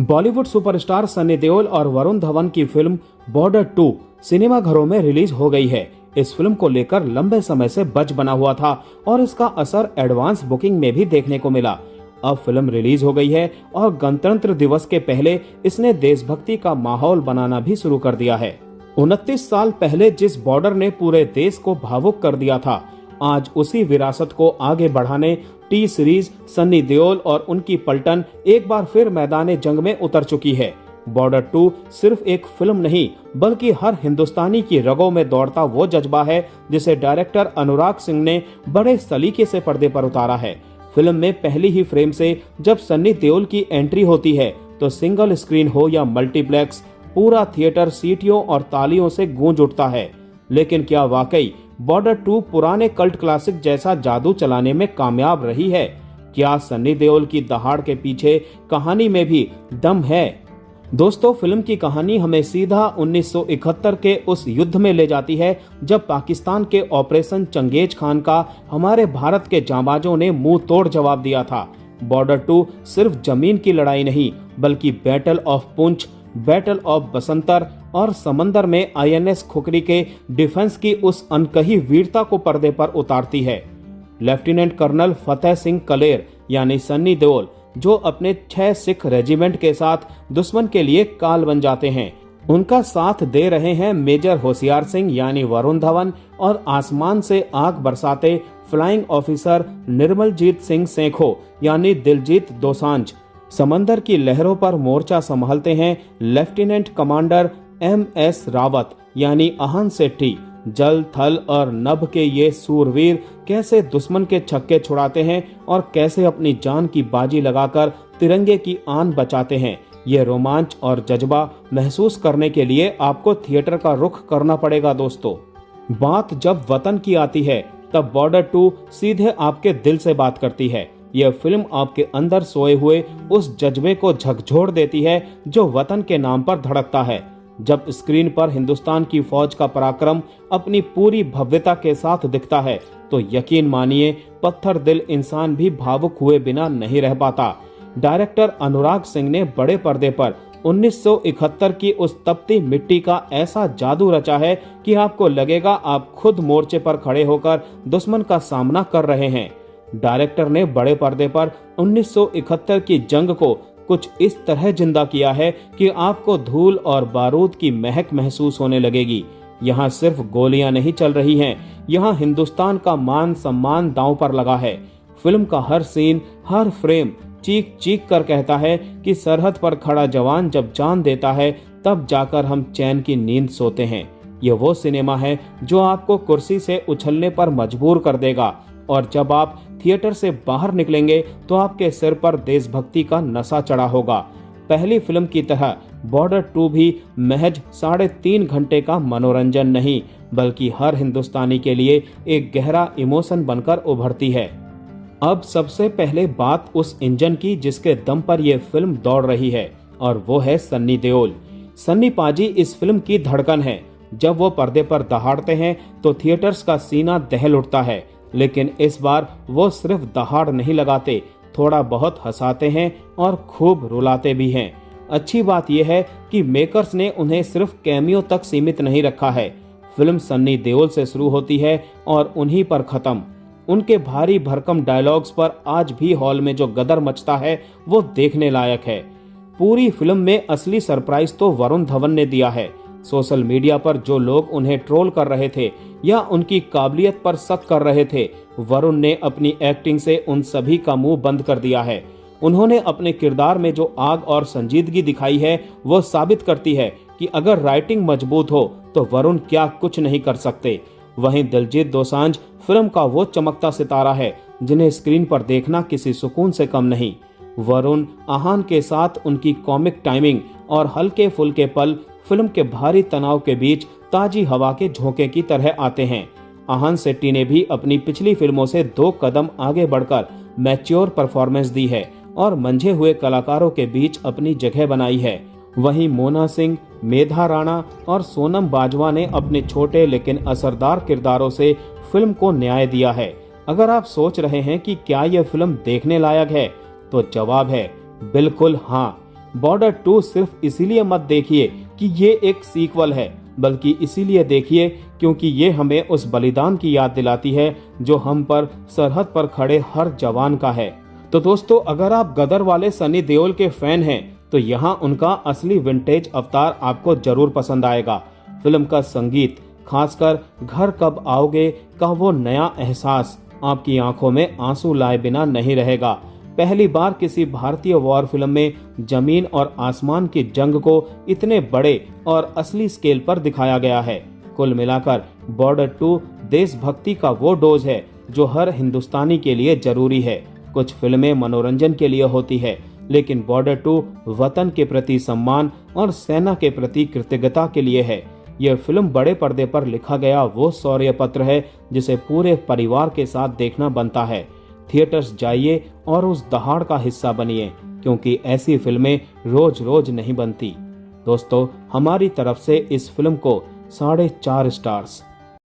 Bollywood superstar Sunny Deol और वरुण धवन की film border 2 सिनेमाघरों में रिलीज हो गई है। इस फिल्म को लेकर लंबे समय से बज़ बना हुआ था और इसका असर एडवांस बुकिंग में भी देखने को मिला। अब फिल्म रिलीज हो गई है और गणतंत्र दिवस के पहले इसने देशभक्ति का माहौल बनाना भी शुरू कर दिया है। 29 साल पहले जिस बॉर्डर ने पूरे देश को भावुक कर दिया था, आज उसी विरासत को आगे बढ़ाने टी सीरीज सनी देओल और उनकी पलटन एक बार फिर मैदान जंग में उतर चुकी है। बॉर्डर 2 सिर्फ एक फिल्म नहीं बल्कि हर हिंदुस्तानी की रगों में दौड़ता वो जज्बा है जिसे डायरेक्टर अनुराग सिंह ने बड़े सलीके से पर्दे पर उतारा है। फिल्म में पहली ही फ्रेम से जब सनी देओल की एंट्री होती है तो सिंगल स्क्रीन हो या मल्टीप्लेक्स, पूरा थिएटर सीटियों और तालियों से गूंज उठता है। लेकिन क्या वाकई बॉर्डर 2 पुराने कल्ट क्लासिक जैसा जादू चलाने में कामयाब रही है? क्या सनी देओल की दहाड़ के पीछे कहानी में भी दम है? दोस्तों, फिल्म की कहानी हमें सीधा 1971 के उस युद्ध में ले जाती है जब पाकिस्तान के ऑपरेशन चंगेज खान का हमारे भारत के जांबाजों ने मुंह तोड़ जवाब दिया था। बॉर्डर 2 सिर्फ जमीन की लड़ाई नहीं बल्कि battle of Poonch, battle of Basantar और समंदर में आईएनएस खुकरी के डिफेंस की उस अनकही वीरता को पर्दे पर उतारती है। लेफ्टिनेंट कर्नल फतेह सिंह कलेर यानी सनी देओल, जो अपने 6 सिख रेजिमेंट के साथ दुश्मन के लिए काल बन जाते हैं, उनका साथ दे रहे हैं मेजर होशियार सिंह यानी वरुण धवन और आसमान से आग बरसाते फ्लाइंग ऑफिसर निर्मलजीत सिंह सेखो यानी दिलजीत दोसांझ। समंदर की लहरों पर मोर्चा संभालते हैं लेफ्टिनेंट कमांडर MS रावत यानी अहन सेठी। जल, थल और नभ के ये सूरवीर कैसे दुश्मन के छक्के छुड़ाते हैं और कैसे अपनी जान की बाजी लगाकर तिरंगे की आन बचाते हैं, ये रोमांच और जज्बा महसूस करने के लिए आपको थिएटर का रुख करना पड़ेगा। दोस्तों, बात जब वतन की आती है तब बॉर्डर 2 सीधे आपके दिल से बात करती है। यह फिल्म आपके अंदर सोए हुए उस जज्बे को झकझोर देती है जो वतन के नाम पर धड़कता है। जब स्क्रीन पर हिंदुस्तान की फौज का पराक्रम अपनी पूरी भव्यता के साथ दिखता है तो यकीन मानिए पत्थर दिल इंसान भी भावुक हुए बिना नहीं रह पाता। डायरेक्टर अनुराग सिंह ने बड़े पर्दे पर 1971 की उस तपती मिट्टी का ऐसा जादू रचा है कि आपको लगेगा आप खुद मोर्चे पर खड़े होकर दुश्मन का सामना कर रहे हैं। डायरेक्टर ने बड़े पर्दे पर 1971 की जंग को कुछ इस तरह जिंदा किया है कि आपको धूल और बारूद की महक महसूस होने लगेगी। यहाँ सिर्फ गोलियां नहीं चल रही हैं, यहाँ हिंदुस्तान का मान सम्मान दांव पर लगा है। फिल्म का हर सीन, हर फ्रेम चीख चीख कर कहता है कि सरहद पर खड़ा जवान जब जान देता है तब जाकर हम चैन की नींद सोते हैं। यह वो सिनेमा है जो आपको कुर्सी से उछलने पर मजबूर कर देगा और जब आप थिएटर से बाहर निकलेंगे तो आपके सिर पर देशभक्ति का नशा चढ़ा होगा। पहली फिल्म की तरह बॉर्डर 2 भी महज 3.5 घंटे का मनोरंजन नहीं बल्कि हर हिंदुस्तानी के लिए एक गहरा इमोशन बनकर उभरती है। अब सबसे पहले बात उस इंजन की जिसके दम पर यह फिल्म दौड़ रही है और वो है सनी देओल। सन्नी पाजी इस फिल्म की धड़कन है। जब वो पर्दे पर दहाड़ते हैं तो थिएटर्स का सीना दहल उठता है, लेकिन इस बार वो सिर्फ दहाड़ नहीं लगाते, थोड़ा बहुत हंसाते हैं और खूब रुलाते भी हैं। अच्छी बात यह है कि मेकर्स ने उन्हें सिर्फ कैमियो तक सीमित नहीं रखा है। फिल्म सन्नी देओल से शुरू होती है और उन्हीं पर खत्म। उनके भारी भरकम डायलॉग्स पर आज भी हॉल में जो गदर मचता है वो देखने लायक है। पूरी फिल्म में असली सरप्राइज तो वरुण धवन ने दिया है। सोशल मीडिया पर जो लोग उन्हें ट्रोल कर रहे थे या उनकी काबिलियत पर शक कर रहे थे, वरुण ने अपनी एक्टिंग से उन सभी का मुंह बंद कर दिया है। उन्होंने अपने किरदार में जो आग और संजीदगी दिखाई है वो साबित करती है कि अगर राइटिंग मजबूत हो तो वरुण क्या कुछ नहीं कर सकते। वहीं दिलजीत दोसांझ फिल्म का वो चमकता सितारा है जिन्हें स्क्रीन पर देखना किसी सुकून से कम नहीं। वरुण आहान के साथ उनकी कॉमिक टाइमिंग और हल्के फुल्के पल फिल्म के भारी तनाव के बीच ताजी हवा के झोंके की तरह आते हैं। अहन सेट्टी ने भी अपनी पिछली फिल्मों से 2 कदम आगे बढ़कर मैच्योर परफॉर्मेंस दी है और मंझे हुए कलाकारों के बीच अपनी जगह बनाई है। वहीं मोना सिंह, मेधा राणा और सोनम बाजवा ने अपने छोटे लेकिन असरदार किरदारों से फिल्म को न्याय दिया है। अगर आप सोच रहे हैं कि क्या यह फिल्म देखने लायक है तो जवाब है बिल्कुल हाँ। बॉर्डर 2 सिर्फ इसीलिए मत देखिए कि ये एक सीक्वल है, बल्कि इसीलिए देखिए क्योंकि ये हमें उस बलिदान की याद दिलाती है जो हम पर सरहद पर खड़े हर जवान का है। तो दोस्तों, अगर आप गदर वाले सनी देओल के फैन हैं तो यहाँ उनका असली विंटेज अवतार आपको जरूर पसंद आएगा। फिल्म का संगीत, खासकर घर कब आओगे का वो नया एहसास आपकी आंखों में आंसू लाए बिना नहीं रहेगा। पहली बार किसी भारतीय वॉर फिल्म में जमीन और आसमान की जंग को इतने बड़े और असली स्केल पर दिखाया गया है। कुल मिलाकर बॉर्डर 2 देशभक्ति का वो डोज है जो हर हिंदुस्तानी के लिए जरूरी है। कुछ फिल्में मनोरंजन के लिए होती है, लेकिन बॉर्डर 2 वतन के प्रति सम्मान और सेना के प्रति कृतज्ञता के लिए है। यह फिल्म बड़े पर्दे पर लिखा गया वो शौर्य पत्र है जिसे पूरे परिवार के साथ देखना बनता है। थिएटर्स जाइए और उस दहाड़ का हिस्सा बनिए, क्योंकि ऐसी फिल्में रोज रोज नहीं बनती। दोस्तों, हमारी तरफ से इस फिल्म को 4.5 स्टार्स